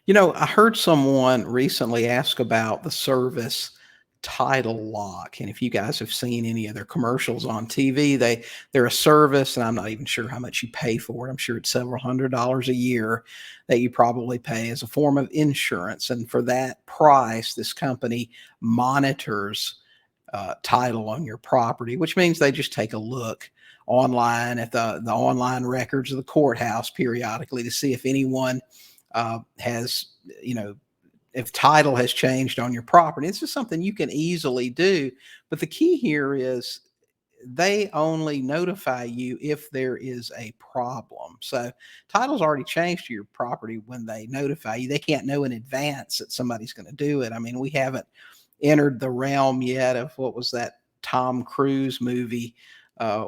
I heard someone recently ask about the service TitleLock, and if you guys have seen any of their commercials on TV, they're a service, and I'm not even sure how much you pay for it. I'm sure it's several $100s a year that you probably pay as a form of insurance, and for that price, this company monitors title on your property, which means they just take a look online at the online records of the courthouse periodically to see if anyone has, you know, if title has changed on your property. It's just something you can easily do. But the key here is they only notify you if there is a problem. So title's already changed to your property when they notify you. They can't know in advance that somebody's going to do it. I mean, we haven't entered the realm yet of what was that Tom Cruise movie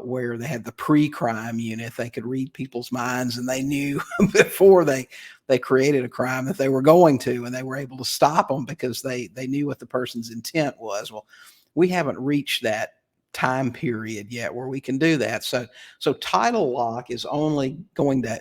where they had the pre-crime unit. They could read people's minds, and they knew before they created a crime that they were going to, and they were able to stop them because they knew what the person's intent was. Well, we haven't reached that time period yet where we can do that. So title lock is only going to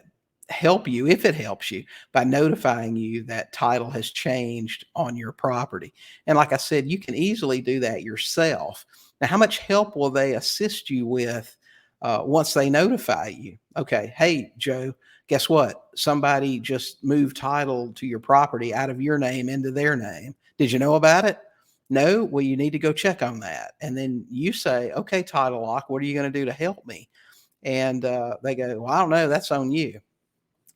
help you, if it helps you, by notifying you that title has changed on your property. And like I said, you can easily do that yourself. Now, how much help will they assist you with once they notify you? Okay, hey, Joe, guess what? Somebody just moved title to your property out of your name into their name. Did you know about it? No? Well, you need to go check on that. And then you say, okay, title lock, what are you going to do to help me? And they go, well, I don't know. That's on you.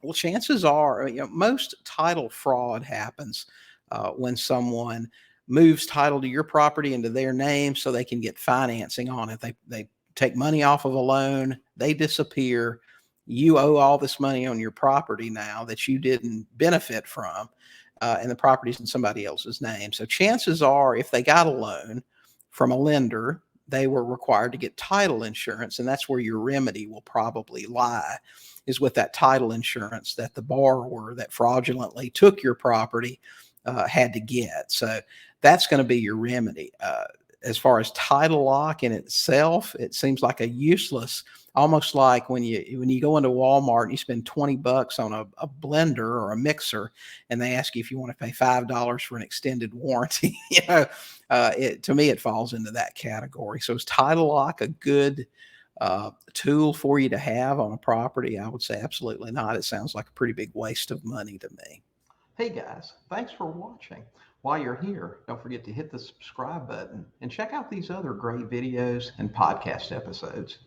Well, chances are, most title fraud happens when someone moves title to your property into their name so they can get financing on it. They take money off of a loan, they disappear. You owe all this money on your property now that you didn't benefit from, and the property's in somebody else's name. So chances are, if they got a loan from a lender, they were required to get title insurance, and that's where your remedy will probably lie, is with that title insurance that the borrower that fraudulently took your property had to get. So that's going to be your remedy. As far as title lock in itself, it seems like a useless, almost like when you go into Walmart and you spend $20 on a blender or a mixer, and they ask you if you want to pay $5 for an extended warranty. To me, it falls into that category. So is title lock a good tool for you to have on a property? I would say absolutely not. It sounds like a pretty big waste of money to me. Hey guys, thanks for watching. While you're here, don't forget to hit the subscribe button and check out these other great videos and podcast episodes.